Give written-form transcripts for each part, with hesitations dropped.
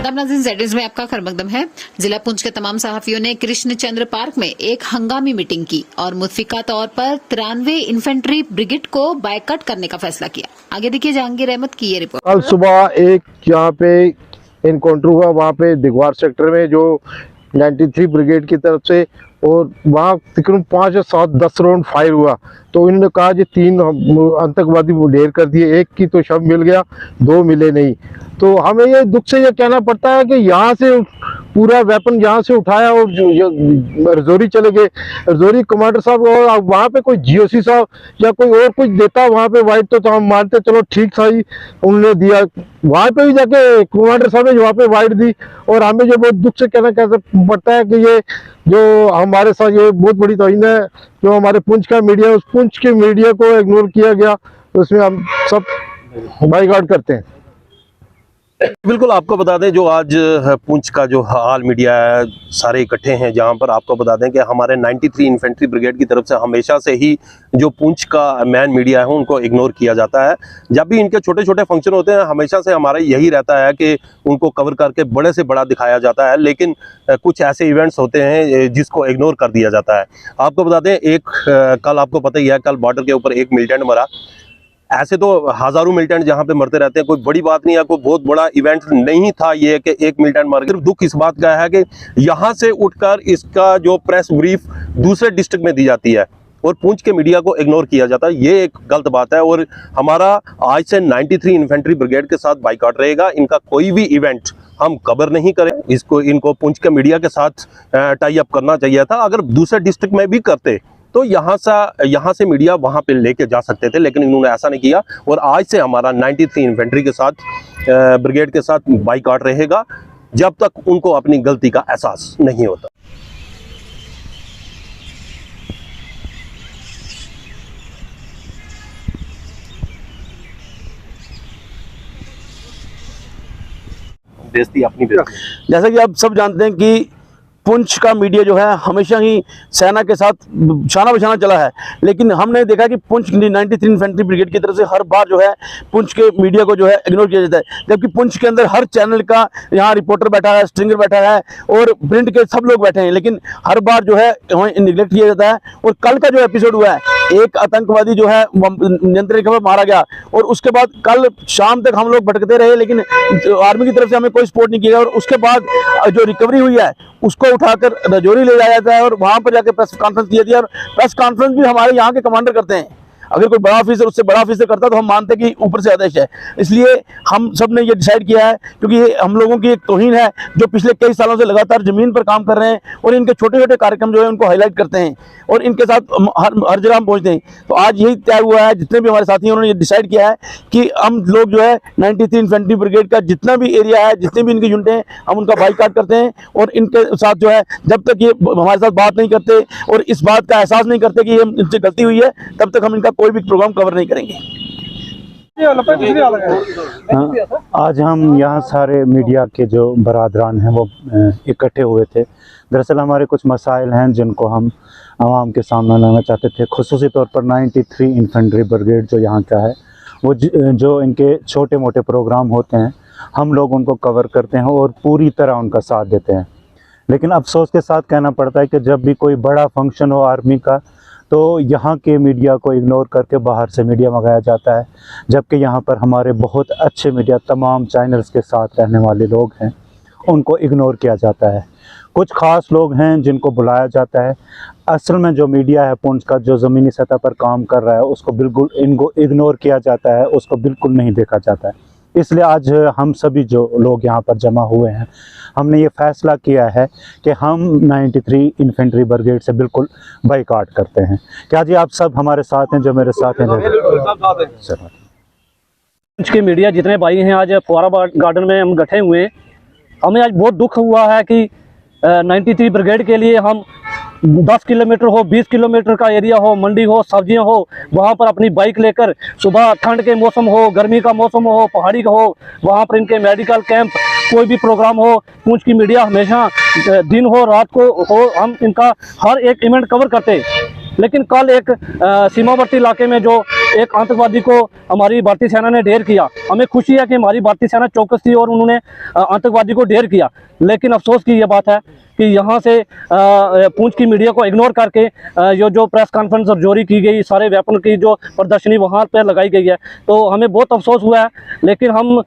आदाब नाज़रीन, ज़ेड में आपका खैरमकदम है। जिला पुंछ के तमाम सहाफियों ने कृष्णचंद्र पार्क में एक हंगामी मीटिंग की और मुतफिका तौर पर 93 इन्फेंट्री ब्रिगेड को बायकॉट करने का फैसला किया। आगे देखिए जहांगीर अहमद की ये रिपोर्ट। कल सुबह एक जहाँ पे इनकाउंटर हुआ, वहाँ पे दिगवार सेक्टर में जो 93 ब्रिगेड की तरफ से, और वहाँ तकरीबन 5 या 7 10 राउंड फायर हुआ। तो इन्होंने कहा कि 3 आतंकवादी ढेर कर दिए, एक की तो शव मिल गया, 2 मिले नहीं। तो हमें ये दुख से ये कहना पड़ता है कि यहाँ से पूरा वेपन यहाँ से उठाया और रजौरी चले गए। रजौरी कमांडर साहब, और वहाँ पे कोई जीओसी साहब या कोई और कुछ देता वहाँ पे वाइट तो हम मानते चलो ठीक था ही, उन्होंने दिया। वहाँ पे भी जाके कमांडर साहब ने वहाँ पे वाइट दी, और हमें जो बहुत दुख से कहना पड़ता है कि ये जो हमारे साथ ये बहुत बड़ी तौहीन है जो हमारे पुंछ का मीडिया, उस पुंछ के मीडिया को इग्नोर किया गया, तो उसमें हम सब बाइकआउट करते हैं। बिल्कुल, आपको बता दें जो आज पुंछ का जो हाल मीडिया है सारे इकट्ठे हैं, जहां पर आपको बता दें कि हमारे 93 इन्फेंट्री ब्रिगेड की तरफ से हमेशा से ही जो पुंछ का मैन मीडिया है उनको इग्नोर किया जाता है। जब भी इनके छोटे छोटे फंक्शन होते हैं हमेशा से हमारा यही रहता है कि उनको कवर करके बड़े से बड़ा दिखाया जाता है, लेकिन कुछ ऐसे इवेंट्स होते हैं जिसको इग्नोर कर दिया जाता है। आपको बता दें कल आपको पता ही है, कल बॉर्डर के ऊपर एक मिलिटेंट मरा। ऐसे तो हजारों मिलिटेंट जहां पे मरते रहते हैं, कोई बड़ी बात नहीं है, कोई बहुत बड़ा इवेंट नहीं था ये कि एक मिलिटेंट मर गया। सिर्फ दुख इस बात का है कि यहां से उठकर इसका जो प्रेस ब्रीफ दूसरे डिस्ट्रिक्ट में दी जाती है और पुंछ के मीडिया को इग्नोर किया जाता है, ये एक गलत बात है। और हमारा आज से 93 इन्फेंट्री ब्रिगेड के साथ बाइकआउट रहेगा। इनका कोई भी इवेंट हम कवर नहीं करें, इनको पुंछ के मीडिया के साथ टाई अप करना चाहिए था। अगर दूसरे डिस्ट्रिक्ट में भी करते तो यहाँ से मीडिया वहाँ पे लेके जा सकते थे, लेकिन इन्होंने ऐसा नहीं किया। और आज से हमारा 93 इन्फेंट्री के साथ ब्रिगेड के साथ बाइकआउट रहेगा जब तक उनको अपनी गलती का एहसास नहीं होता। बेइज्जती अपनी बेइज्जती। जैसा कि आप सब जानते हैं कि पुंछ का मीडिया जो है हमेशा ही सेना के साथ शाना बशाना चला है, लेकिन हमने देखा कि पुंछ 93 इन्फेंट्री ब्रिगेड की तरफ से हर बार जो है पुंछ के मीडिया को जो है इग्नोर किया जाता है। जबकि पुंछ के अंदर हर चैनल का यहाँ रिपोर्टर बैठा है, स्ट्रिंगर बैठा है और प्रिंट के सब लोग बैठे हैं, लेकिन हर बार जो है निगलेक्ट किया जाता है। और कल का जो एपिसोड हुआ है, एक आतंकवादी जो है नियंत्रण रेखा पर मारा गया, और उसके बाद कल शाम तक हम लोग भटकते रहे, लेकिन आर्मी की तरफ से हमें कोई सपोर्ट नहीं किया। और उसके बाद जो रिकवरी हुई है उसको उठाकर रजौरी ले जाया जाता है और वहां पर जाकर प्रेस कॉन्फ्रेंस किया दिया। और प्रेस कॉन्फ्रेंस भी हमारे यहाँ के कमांडर करते हैं। अगर कोई बड़ा ऑफिसर उससे बड़ा ऑफिसर करता तो हम मानते कि ऊपर से आदेश है। इसलिए हम सब ने ये डिसाइड किया है, क्योंकि ये हम लोगों की एक तौहीन है जो पिछले कई सालों से लगातार जमीन पर काम कर रहे हैं और इनके छोटे छोटे कार्यक्रम जो है उनको हाईलाइट करते हैं और इनके साथ हर जगह हम पहुँचते हैं। तो आज यही तय हुआ है, जितने भी हमारे साथी हैं उन्होंने ये डिसाइड किया है कि हम लोग जो है 93 इन्फेंट्री ब्रिगेड का जितना भी एरिया है, जितने भी इनकी यूनिट हैं, हम उनका बाइकआउट करते हैं। और इनके साथ जो है जब तक ये हमारे साथ बात नहीं करते और इस बात का एहसास नहीं करते कि ये इनसे गलती हुई है, तब तक हम इनका कोई भी प्रोग्राम कवर नहीं करेंगे। आज हम यहाँ सारे मीडिया के जो बरादरान हैं वो इकट्ठे हुए थे। दरअसल हमारे कुछ मसाइल हैं जिनको हम आवाम के सामने लाना चाहते थे। खुसूसी तौर पर 93 इन्फेंट्री ब्रिगेड जो यहाँ का है, वो जो इनके छोटे मोटे प्रोग्राम होते हैं हम लोग उनको कवर करते हैं और पूरी तरह उनका साथ देते हैं। लेकिन अफसोस के साथ कहना पड़ता है कि जब भी कोई बड़ा फंक्शन हो आर्मी का, तो यहाँ के मीडिया को इग्नोर करके बाहर से मीडिया मंगाया जाता है, जबकि यहाँ पर हमारे बहुत अच्छे मीडिया तमाम चैनल्स के साथ रहने वाले लोग हैं, उनको इग्नोर किया जाता है। कुछ ख़ास लोग हैं जिनको बुलाया जाता है। असल में जो मीडिया है पुंछ का जो ज़मीनी सतह पर काम कर रहा है उसको बिल्कुल इनको इग्नोर किया जाता है, उसको बिल्कुल नहीं देखा जाता है। इसलिए आज हम सभी जो लोग यहाँ पर जमा हुए हैं, हमने ये फ़ैसला किया है कि हम 93 इन्फेंट्री ब्रिगेड से बिल्कुल बाइकआउट करते हैं। क्या जी आप सब हमारे साथ हैं? जो मेरे साथ हैं पुंछ के मीडिया जितने भाई हैं, आज फुआरा गार्डन में हम इकट्ठे हुए हैं। हमें आज बहुत दुख हुआ है कि 93 ब्रिगेड के लिए हम 10 किलोमीटर हो, 20 किलोमीटर का एरिया हो, मंडी हो, सब्जियां हो, वहां पर अपनी बाइक लेकर सुबह ठंड के मौसम हो, गर्मी का मौसम हो, पहाड़ी का हो, वहां पर इनके मेडिकल कैंप, कोई भी प्रोग्राम हो, पुंछ की मीडिया हमेशा दिन हो रात को हो, हम इनका हर एक इवेंट कवर करते। लेकिन कल एक सीमावर्ती इलाके में जो एक आतंकवादी को हमारी भारतीय सेना ने ढेर किया। हमें खुशी है कि हमारी भारतीय सेना चौकस थी और उन्होंने आतंकवादी को ढेर किया। लेकिन अफसोस की यह बात है कि यहाँ से पुंछ की मीडिया को इग्नोर करके जो प्रेस कॉन्फ्रेंस जारी की गई, सारे वेपन की जो प्रदर्शनी वहाँ पर लगाई गई है, तो हमें बहुत अफसोस हुआ है। लेकिन हम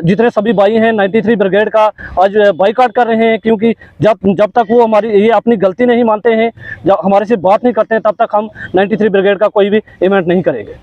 जितने सभी भाई हैं 93 ब्रिगेड का आज बाइकआउट कर रहे हैं, क्योंकि जब तक वो हमारी ये अपनी गलती नहीं मानते हैं, जब हमारे से बात नहीं करते हैं, तब तक हम 93 ब्रिगेड का कोई भी इवेंट नहीं करेंगे।